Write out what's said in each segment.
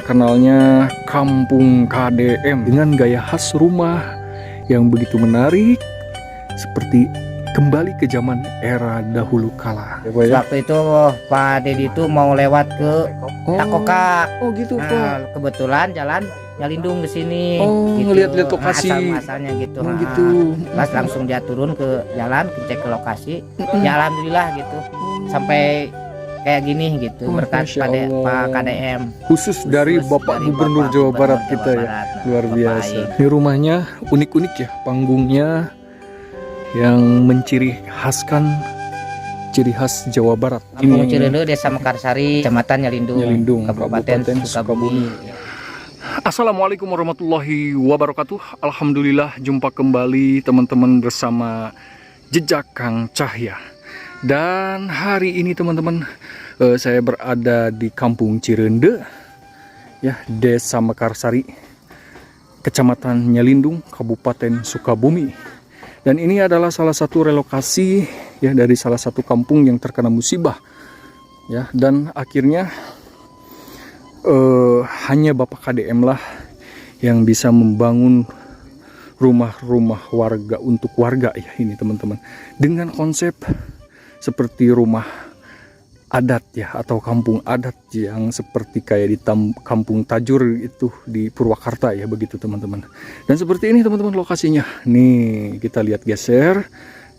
terkenalnya Kampung KDM dengan gaya khas rumah yang begitu menarik, seperti kembali ke zaman era dahulu kala. Waktu itu Pak Dedi itu mau lewat ke Takokak. Oh gitu Pak. Nah, kebetulan jalan Nyalindung ke sini. Oh, gitu. ngeliat-lihat lokasi. Asal-asalnya gitu. Oh, gitu. Pas langsung dia turun ke jalan, cek ke lokasi. Ya alhamdulillah gitu. Sampai kayak gini gitu, berkat Masya pada Allah. Pak KDM. Khusus dari Bapak dari Gubernur Bapak Jawa Gubernur Barat Jawa kita ya. Barat. Nah, Luar Bapak biasa. Aing. Ini rumahnya unik-unik ya, panggungnya yang menciri khaskan ciri khas Jawa Barat. Kampung Cireundeuk, Desa Mekarsari, Kecamatan Nyalindung, Kabupaten Sukabumi. Assalamualaikum warahmatullahi wabarakatuh. Alhamdulillah jumpa kembali teman-teman bersama Jejak Kang Cahya. Dan hari ini teman-teman saya berada di Kampung Cireundeuk ya, Desa Mekarsari, Kecamatan Nyalindung, Kabupaten Sukabumi. Dan ini adalah salah satu relokasi ya dari salah satu kampung yang terkena musibah ya, dan akhirnya hanya Bapak KDM lah yang bisa membangun rumah-rumah warga untuk warga ya ini teman-teman, dengan konsep seperti rumah adat ya, atau kampung adat yang seperti kayak di Kampung Tajur itu di Purwakarta ya, begitu teman-teman. Dan seperti ini teman-teman lokasinya. Nih kita lihat geser,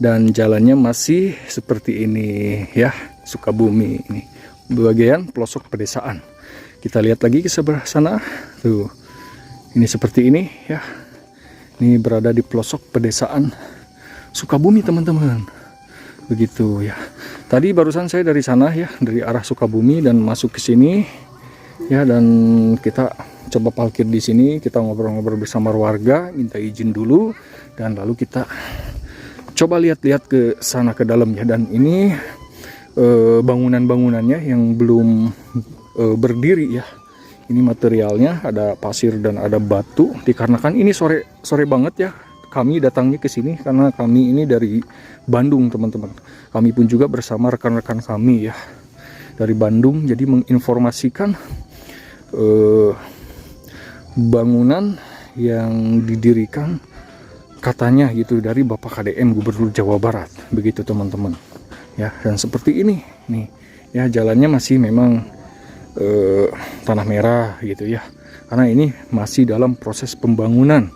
dan jalannya masih seperti ini ya, Sukabumi ini bagian pelosok pedesaan. Kita lihat lagi ke sebelah sana tuh, ini seperti ini ya, ini berada di pelosok pedesaan Sukabumi teman-teman, begitu ya. Tadi barusan saya dari sana ya, dari arah Sukabumi dan masuk ke sini ya, dan kita coba parkir di sini, kita ngobrol-ngobrol bersama warga, minta izin dulu, dan lalu kita coba lihat-lihat ke sana ke dalam ya. Dan ini bangunan-bangunannya yang belum berdiri ya. Ini materialnya ada pasir dan ada batu, dikarenakan ini sore banget ya. Kami datangnya ke sini karena kami ini dari Bandung teman-teman. Kami pun juga bersama rekan-rekan kami ya dari Bandung, jadi menginformasikan bangunan yang didirikan katanya gitu dari Bapak KDM Gubernur Jawa Barat, begitu teman-teman ya. Dan seperti ini nih ya, jalannya masih memang tanah merah gitu ya, karena ini masih dalam proses pembangunan.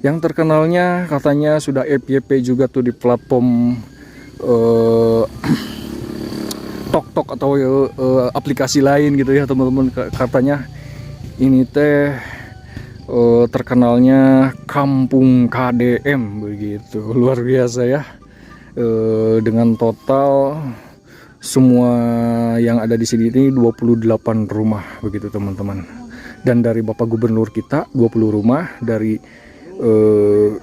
Yang terkenalnya katanya sudah FYP juga tuh di platform TokTok atau aplikasi lain gitu ya teman-teman. Katanya ini teh terkenalnya Kampung KDM, begitu. Luar biasa ya. Dengan total semua yang ada di sini ini 28 rumah, begitu teman-teman. Dan dari Bapak Gubernur kita 20 rumah, dari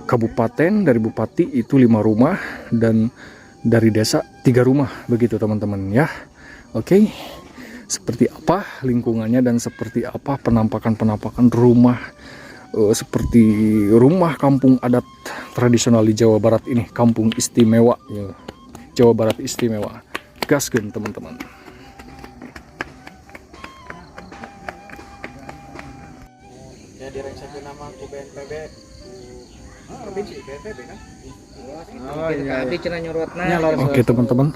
kabupaten, dari bupati itu 5 rumah, dan dari desa 3 rumah, begitu teman-teman ya. Oke, seperti apa lingkungannya dan seperti apa penampakan rumah seperti rumah kampung adat tradisional di Jawa Barat ini, kampung istimewa ya. Jawa Barat istimewa. Gaskeun teman-teman. Ya direksi nama ku BNPB provinsi BNPB kan. Oh iya. Oke teman-teman,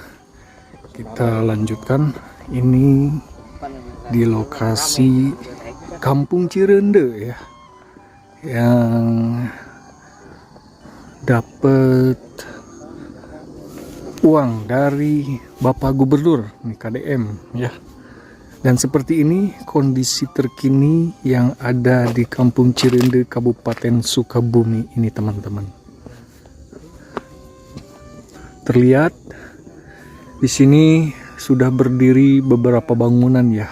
kita lanjutkan. Ini di lokasi Kampung Cireundeuk ya, yang dapat uang dari Bapak Gubernur nih, KDM ya. Dan seperti ini kondisi terkini yang ada di Kampung Cireundeuk, Kabupaten Sukabumi ini teman-teman. Terlihat di sini sudah berdiri beberapa bangunan ya.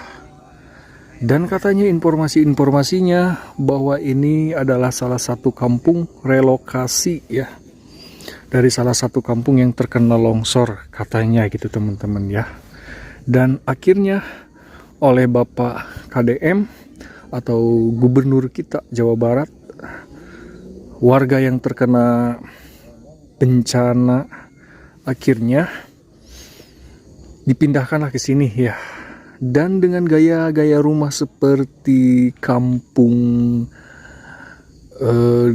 Dan katanya informasinya bahwa ini adalah salah satu kampung relokasi ya, dari salah satu kampung yang terkena longsor katanya gitu teman-teman ya. Dan akhirnya oleh Bapak KDM atau Gubernur kita Jawa Barat, warga yang terkena bencana akhirnya dipindahkanlah ke sini ya, dan dengan gaya-gaya rumah seperti kampung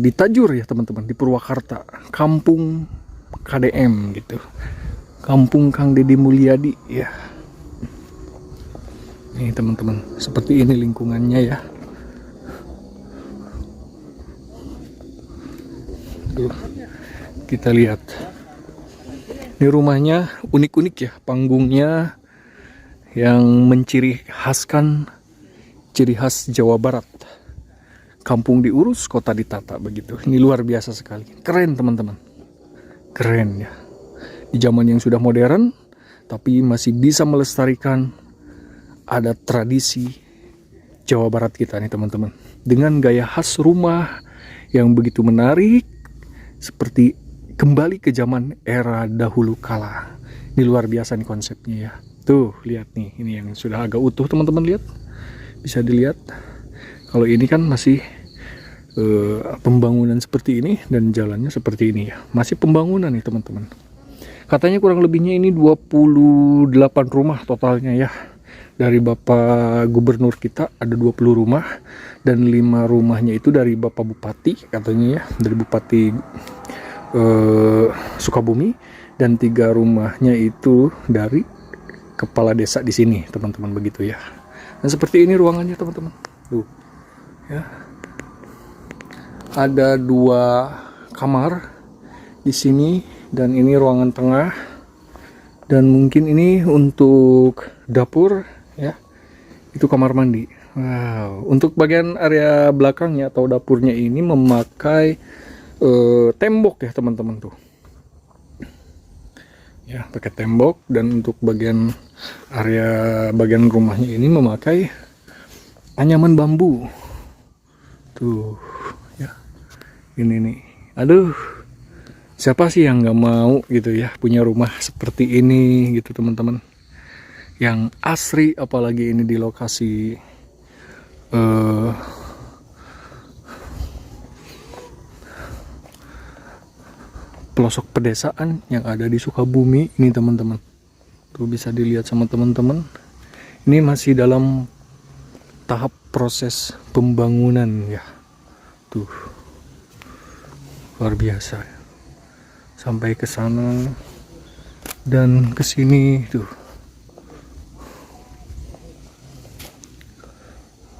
di Tajur ya teman-teman, di Purwakarta, kampung KDM gitu, kampung Kang Deddy Mulyadi ya. Nih teman-teman, seperti ini lingkungannya ya. Tuh, kita lihat. Ini rumahnya unik-unik ya, panggungnya yang menciri khaskan ciri khas Jawa Barat. Kampung diurus, kota ditata begitu. Ini luar biasa sekali. Keren teman-teman. Keren ya. Di zaman yang sudah modern, tapi masih bisa melestarikan ada tradisi Jawa Barat kita nih teman-teman. Dengan gaya khas rumah yang begitu menarik, seperti kembali ke zaman era dahulu kala. Ini luar biasa nih konsepnya ya. Tuh, lihat nih, ini yang sudah agak utuh teman-teman, lihat. Bisa dilihat. Kalau ini kan masih pembangunan seperti ini dan jalannya seperti ini ya. Masih pembangunan nih teman-teman. Katanya kurang lebihnya ini 28 rumah totalnya ya. Dari Bapak Gubernur kita ada 20 rumah dan 5 rumahnya itu dari Bapak Bupati katanya ya, dari Bupati Sukabumi, dan 3 rumahnya itu dari kepala desa di sini teman-teman begitu ya. Dan seperti ini ruangannya teman-teman. Tuh ya. Ada 2 kamar di sini dan ini ruangan tengah, dan mungkin ini untuk dapur ya. Itu kamar mandi. Wow, untuk bagian area belakangnya atau dapurnya ini memakai tembok ya teman-teman tuh. Ya, pakai tembok, dan untuk bagian area bagian rumahnya ini memakai anyaman bambu. Tuh, ya. Ini nih. Aduh. Siapa sih yang nggak mau gitu ya punya rumah seperti ini gitu teman-teman. Yang asri, apalagi ini di lokasi pelosok pedesaan yang ada di Sukabumi ini teman-teman. Tuh bisa dilihat sama teman-teman. Ini masih dalam tahap proses pembangunan ya. Tuh. Luar biasa. Sampai ke sana dan ke sini tuh.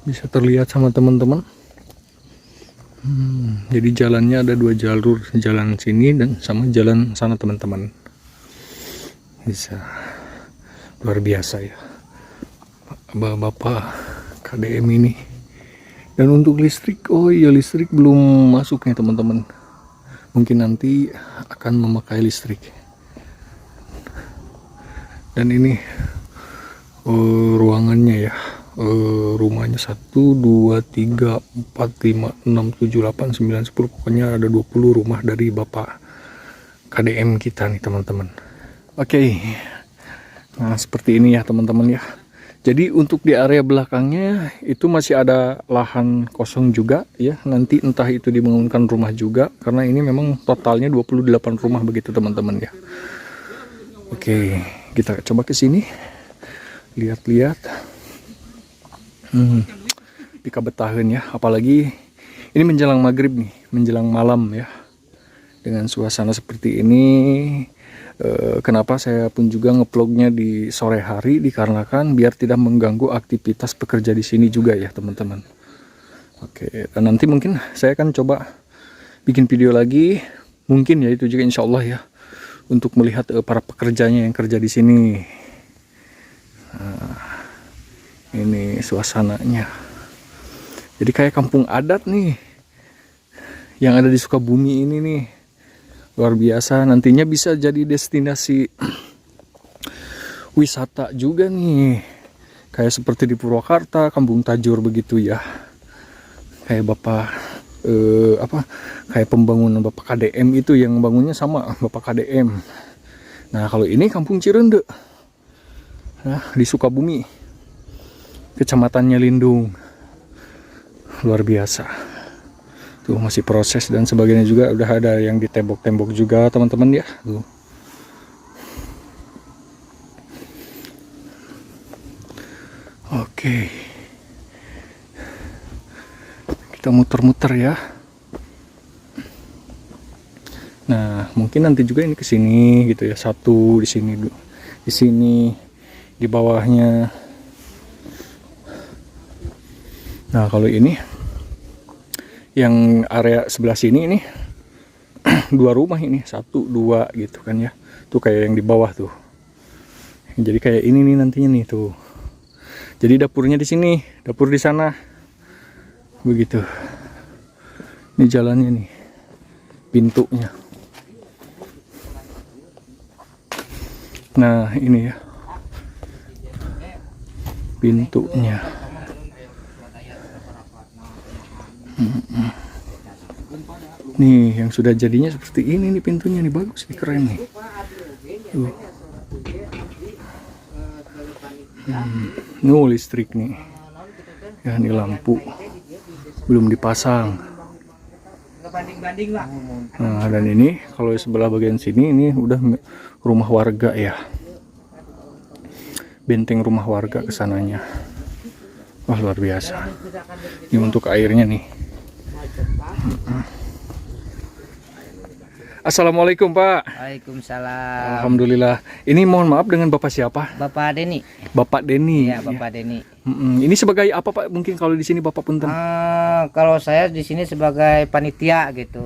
Bisa terlihat sama teman-teman. Jadi jalannya ada 2 jalur, jalan sini dan sama jalan sana teman-teman. Bisa. Luar biasa ya. Bapak KDM ini. Dan untuk listrik, oh iya listrik belum masuk nih teman-teman. Mungkin nanti akan memakai listrik. Dan ini ruangannya ya. Rumahnya 1, 2, 3, 4, 5, 6, 7, 8, 9, 10. Pokoknya ada 20 rumah dari Bapak KDM kita nih teman-teman. Oke. Nah seperti ini ya teman-teman ya. Jadi untuk di area belakangnya itu masih ada lahan kosong juga ya. Nanti entah itu dibangunkan rumah juga, karena ini memang totalnya 28 rumah begitu teman-teman ya. Oke, kita coba ke sini. Lihat-lihat. Pika betahan ya, apalagi ini menjelang maghrib nih, menjelang malam ya. Dengan suasana seperti ini, kenapa saya pun juga ngevlognya di sore hari, dikarenakan biar tidak mengganggu aktivitas pekerja di sini juga ya teman-teman. Oke, dan nanti mungkin saya akan coba bikin video lagi, mungkin ya itu juga insya Allah ya, untuk melihat para pekerjanya yang kerja di sini. Nah, ini suasananya. Jadi kayak kampung adat nih, yang ada di Sukabumi ini nih. Luar biasa, nantinya bisa jadi destinasi wisata juga nih. Kayak seperti di Purwakarta, Kampung Tajur begitu ya. Kayak kayak pembangunan Bapak KDM itu, yang bangunnya sama Bapak KDM. Nah, kalau ini Kampung Cirende. Nah, di Sukabumi. Kecamatannya Lindung. Luar biasa. Tuh masih proses dan sebagainya juga, udah ada yang di tembok-tembok juga teman-teman ya. Tuh. Oke. Kita muter-muter ya. Nah, mungkin nanti juga ini ke sini gitu ya. Satu di sini, di sini, di bawahnya. Nah, kalau ini yang area sebelah sini ini dua rumah ini, satu, dua gitu kan ya. Tuh kayak yang di bawah tuh. Jadi kayak ini nih nantinya nih tuh. Jadi dapurnya di sini, dapur di sana. Begitu. Ini jalannya nih. Pintunya. Nah, ini ya. Pintunya. Nih, yang sudah jadinya seperti ini nih pintunya nih, bagus nih, keren nih. Listrik nih. Ya, ini lampu belum dipasang. Nah, dan ini kalau sebelah bagian sini ini udah rumah warga ya. Benteng rumah warga kesananya. Wah, luar biasa. Ini untuk airnya nih. Assalamualaikum Pak. Waalaikumsalam. Alhamdulillah. Ini mohon maaf dengan Bapak siapa? Bapak Deni. Bapak Deni. Iya, Bapak Deni. Ini sebagai apa Pak? Mungkin kalau di sini Bapak punten. Kalau saya di sini sebagai panitia gitu.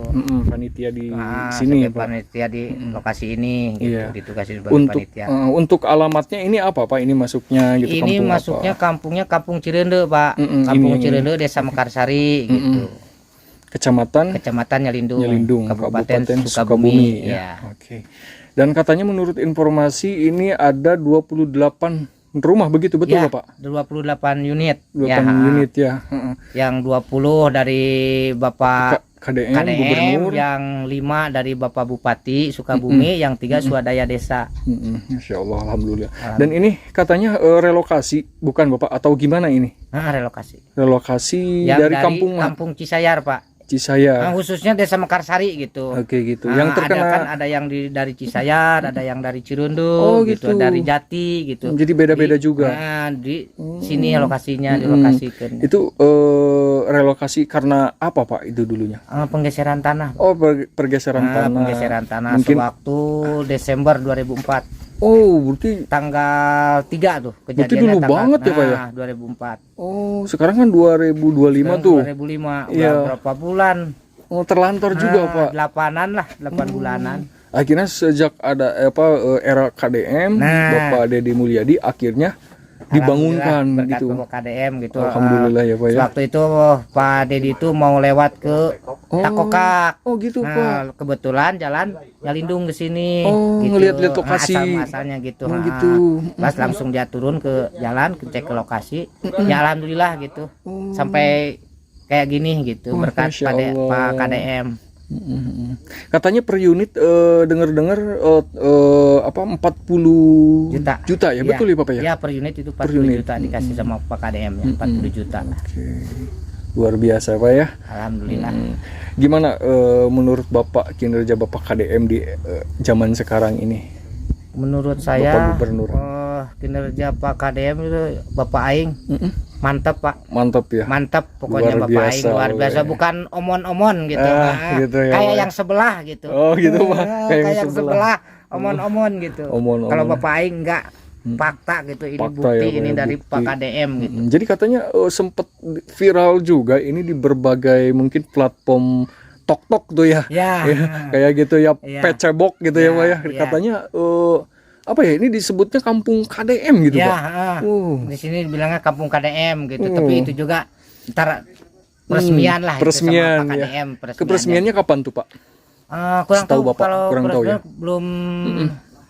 Panitia di sini sebagai Pak. panitia di lokasi ini gitu. Iya. Ditugasi sebagai Untuk panitia. untuk alamatnya ini apa Pak? Ini masuknya gitu Ini kampung masuknya apa? kampungnya Kampung Cirende, Pak. ini. Kampung Cirende, Desa Mekarsari gitu. Kecamatan Nyalindung, Nyelindung, Kabupaten Sukabumi. ya. Ya. Oke. Dan katanya menurut informasi ini ada 28 rumah, begitu betul Ya, Bapak? 28 unit. 28 Ya, unit ya. Yang 20 dari Bapak KDM, KDM, Gubernur. yang 5 dari Bapak Bupati Sukabumi, yang 3 swadaya desa. Masya Allah, alhamdulillah. Dan ini katanya relokasi, bukan Bapak? Atau gimana ini? Relokasi. Relokasi Yang dari kampung Kampung Cisayar, Pak. Cisayar. Khususnya Desa Mekarsari gitu. Oke gitu. Yang terkena ada kan ada yang dari Cisayar, ada yang dari Cirundu, Oh, gitu. dari Jati gitu. Jadi beda-beda juga. Di sini lokasinya dilokasikan. Itu relokasi karena apa Pak itu dulunya? Penggeseran tanah. Oh, pergeseran tanah. Penggeseran tanah Mungkin sewaktu Desember 2004. Oh, berarti Tanggal 3 tuh berarti kejadiannya. dulu banget ya Pak ya? 2004. Oh, sekarang kan 2025 Sekarang tuh. 2005, udah Iya. berapa bulan? Oh, terlantar juga Pak. 8-an lah, 8 bulanan. Akhirnya sejak ada era KDM, Nah. Bapak Deddy Mulyadi akhirnya dibangunkan Alhamdulillah, berkat gitu. Bapak KDM gitu. Alhamdulillah ya Pak ya. Waktu itu Pak Dedi itu mau lewat ke Takokak. Oh gitu Pak. Nah, kebetulan jalan Nyalindung ke sini. Oh, ngeliat-liat lokasi. Asal-asalnya gitu. Oh, gitu. Pas langsung dia turun ke jalan, cek ke lokasi. Ya alhamdulillah gitu. Sampai kayak gini gitu, berkat Masya Allah. Pak KDM. Katanya per unit dengar-dengar apa 40 juta ya, betul ya Bapak ya? Ya, per unit itu 40 Per unit. juta dikasih sama Pak KDM ya, 40 juta. Oke. Luar biasa Pak ya. Alhamdulillah. Gimana menurut Bapak kinerja Bapak KDM di zaman sekarang ini? Menurut Bapak saya Gubernur. kinerja Pak KDM itu Bapak Aing mantap Pak, Mantap ya. mantap pokoknya Luar Bapak biasa, Aing luar biasa, Pak. bukan omon-omon gitu. Gitu ya, Kayak Pak. yang sebelah gitu. Oh gitu Pak. Kayak yang sebelah omon-omon gitu. Omon-omon. Kalau Bapak Aing enggak fakta gitu, ini Fakta bukti, ya, Pak, ini ya, dari bukti. Pak KDM gitu. Jadi katanya sempet viral juga ini di berbagai mungkin platform tok-tok tuh ya. Ya. Ya, kayak gitu ya, Ya. pecebok gitu ya Pak ya. Ya. Katanya apa ya, ini disebutnya kampung KDM gitu Ya, Pak. di sini bilangnya kampung KDM gitu, tapi itu juga ntar peresmian lah peresmian, itu sama Pak ya. KDM. Keperesmiannya kapan tuh Pak? Kurang Setahu tahu Bapak, kalau kurang tahu ya. peresmian belum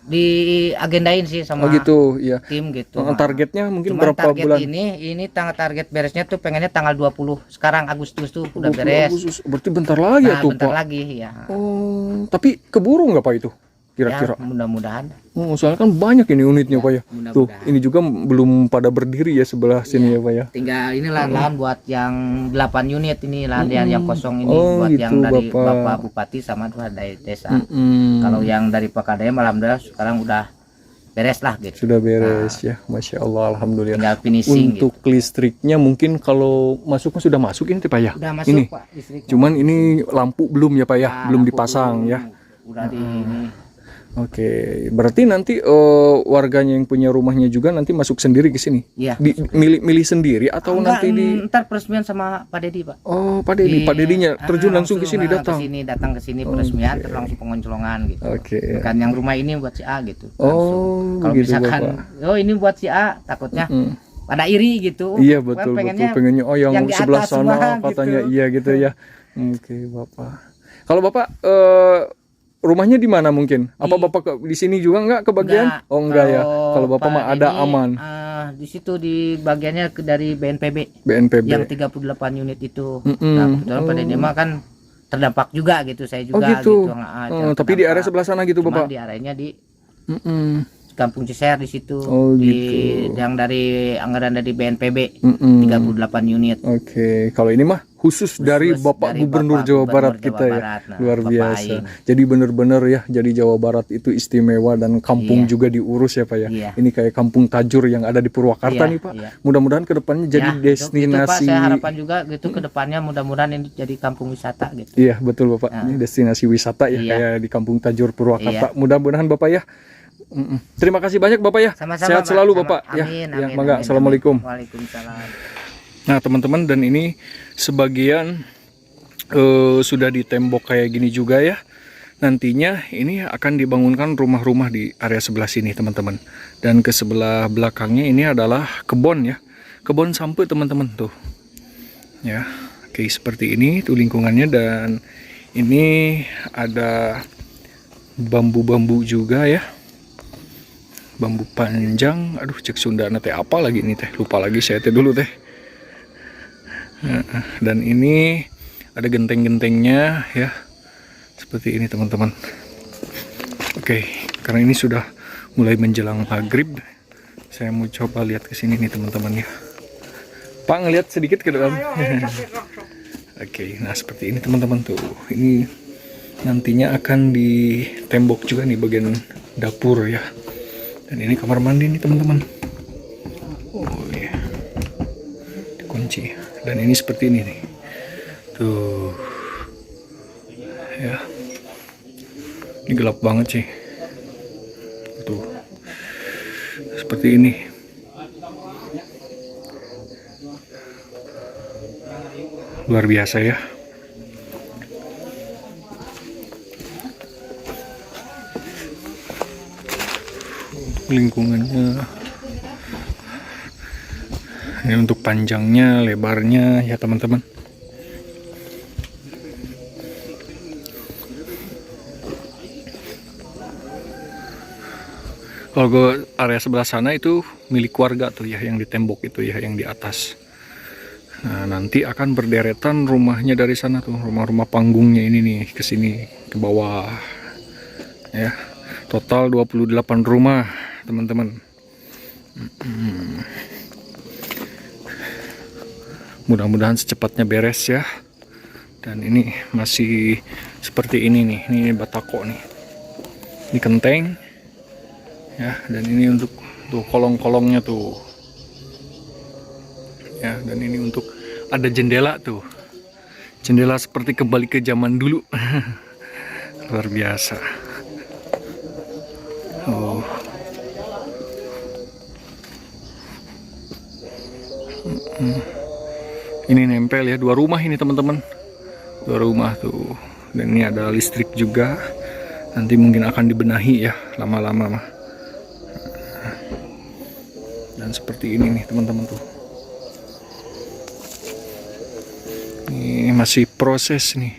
diagendain sih sama Oh gitu ya. tim gitu. Targetnya mungkin Cuman berapa target bulan? ini target beresnya tuh pengennya tanggal 20. Sekarang Agustus tuh udah 20 beres. Agustus. Berarti bentar lagi ya Nah, tuh bentar Pak. lagi ya. Oh, tapi keburu nggak Pak itu? Kira-kira. Ya, mudah-mudahan. Oh, soalnya kan banyak ini unitnya Pak ya. Tuh, Mudah-mudahan. ini juga belum pada berdiri ya sebelah sini ya Pak ya. Tinggal ini lahan-lahan buat yang 8 unit ini, lahan yang kosong ini Oh, buat gitu, yang dari Bapak. Bapak Bupati sama dari desa. Mm-mm. Kalau yang dari Pak KDM alhamdulillah sekarang udah beres lah gitu. Sudah beres ya, Masya Allah, Alhamdulillah. Tinggal finishing Untuk listriknya mungkin kalau masuknya sudah masuk ini Pak ya? udah masuk Ini. Pak listriknya. Cuman ini lampu belum ya Pak ya? Nah, Belum lampu dipasang belum. ya? Udah di ini. Oke, berarti nanti warganya yang punya rumahnya juga nanti masuk sendiri ke sini? Iya. Milih sendiri atau Enggak, nanti di... ntar peresmian sama Pak Dedi Pak. Oh, Pak Dedi, Pak Dedinya terjun langsung ke sini datang? Datang ke sini peresmian terus langsung pengoncolongan gitu. Oke. Bukan yang rumah ini buat si A gitu. Oh, Kalau begitu misalkan Bapak. oh ini buat si A, takutnya pada iri gitu. Iya Kan betul, pengennya oh yang di sebelah atas sana semua, katanya gitu. iya gitu ya. Oke Bapak. Kalau Bapak rumahnya di mana mungkin? Apa Bapak di sini juga nggak kebagian? Enggak. Oh enggak ya. Kalau Bapak Pak mah ada ini, aman. Di situ di bagiannya dari BNPB. BNPB. Yang 38 unit itu. Mm-mm. Nah, kebetulan Pak Dedi mah kan terdampak juga gitu, saya juga gitu. Jangan Tapi di area terdampak. sebelah sana gitu Cuman Bapak. di areanya di Mm-mm. Kampung Ciser di situ. Oh, di gitu. yang dari anggaran dari BNPB Mm-mm. 38 unit. Oke, kalau ini mah khusus dari Bapak dari Gubernur Bapak Jawa Gubernur Barat Jawa kita ya. Barat. Nah, Luar Bapak biasa. Aing. Jadi bener-bener ya, jadi Jawa Barat itu istimewa dan kampung Iya. juga diurus ya Pak ya. Iya. Ini kayak kampung Tajur yang ada di Purwakarta Iya, nih Pak. iya. Mudah-mudahan kedepannya jadi Ya, destinasi. Gitu, Pak, saya harapan juga gitu ke depannya mudah-mudahan ini jadi kampung wisata gitu. Iya betul Bapak. Nah. Ini destinasi wisata ya Iya. kayak di kampung Tajur Purwakarta. Iya. Mudah-mudahan Bapak ya. Terima kasih banyak Bapak ya. Sama-sama, Sehat Pak. selalu Sama- Bapak. Ya, Amin, ya, amin, mangga. amin, Assalamualaikum. amin. Waalaikumsalam. Nah teman-teman, dan ini sebagian sudah ditembok kayak gini juga ya. Nantinya ini akan dibangunkan rumah-rumah di area sebelah sini teman-teman. Dan ke sebelah belakangnya ini adalah kebun ya. Kebun sampai teman-teman tuh. Ya, oke seperti ini tuh lingkungannya. Dan ini ada bambu-bambu juga ya. Bambu panjang. Aduh cek Sunda teh apa lagi ini teh. Lupa lagi saya teh dulu teh. Nah, dan ini ada genteng-gentengnya ya. Seperti ini teman-teman. Oke, karena ini sudah mulai menjelang maghrib, saya mau coba lihat ke sini nih teman-teman ya. Pak ngelihat sedikit ke dalam. Oke, nah seperti ini teman-teman tuh. Ini nantinya akan ditembok juga nih bagian dapur ya. Dan ini kamar mandi nih teman-teman. Oh iya. Dikunci. Dan ini seperti ini nih. Tuh. Ya. Ini gelap banget sih. Tuh. Seperti ini. Luar biasa ya. Lingkungannya. Ini untuk panjangnya, lebarnya ya teman-teman. Kalau ke area sebelah sana itu milik warga tuh ya, yang di tembok itu ya, yang di atas. Nah, nanti akan berderetan rumahnya dari sana tuh, rumah-rumah panggungnya ini nih ke sini ke bawah. Ya. Total 28 rumah, teman-teman. Mudah-mudahan secepatnya beres ya. Dan ini masih seperti ini nih, ini batako nih. Ini kenteng. Ya, dan ini untuk tuh kolong-kolongnya tuh. Ya, dan ini untuk ada jendela tuh. Jendela seperti kembali ke zaman dulu. Luar biasa. Oh. Ini nempel ya, dua rumah ini teman-teman. Dua rumah tuh. Dan ini ada listrik juga. Nanti mungkin akan dibenahi ya lama-lama mah. Dan seperti ini nih teman-teman tuh. Ini masih proses nih.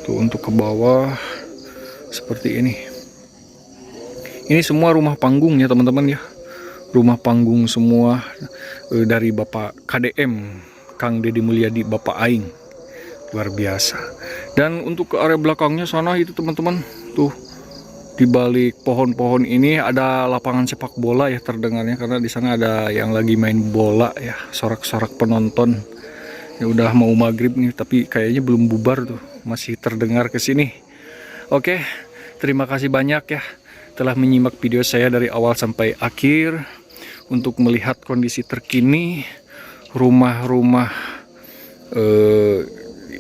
Tuh untuk ke bawah seperti ini. Ini semua rumah panggung ya teman-teman ya. Rumah panggung semua dari Bapak KDM Kang Deddy Mulyadi, Bapak Aing. Luar biasa. Dan untuk ke area belakangnya sana itu teman-teman tuh, di balik pohon-pohon ini ada lapangan sepak bola ya terdengarnya, karena di sana ada yang lagi main bola ya, sorak-sorak penonton. Ya udah mau maghrib nih, tapi kayaknya belum bubar tuh, masih terdengar ke sini. Oke, terima kasih banyak ya telah menyimak video saya dari awal sampai akhir untuk melihat kondisi terkini rumah-rumah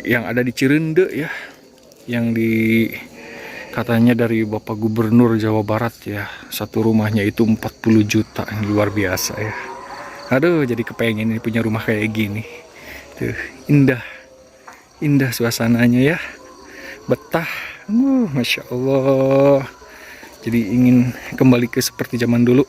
yang ada di Cirende ya, yang katanya dari Bapak Gubernur Jawa Barat ya, satu rumahnya itu 40 juta, luar biasa ya. Aduh, jadi kepengen ini punya rumah kayak gini. Tuh, indah suasananya ya, betah. Masya Allah. Jadi ingin kembali ke seperti zaman dulu.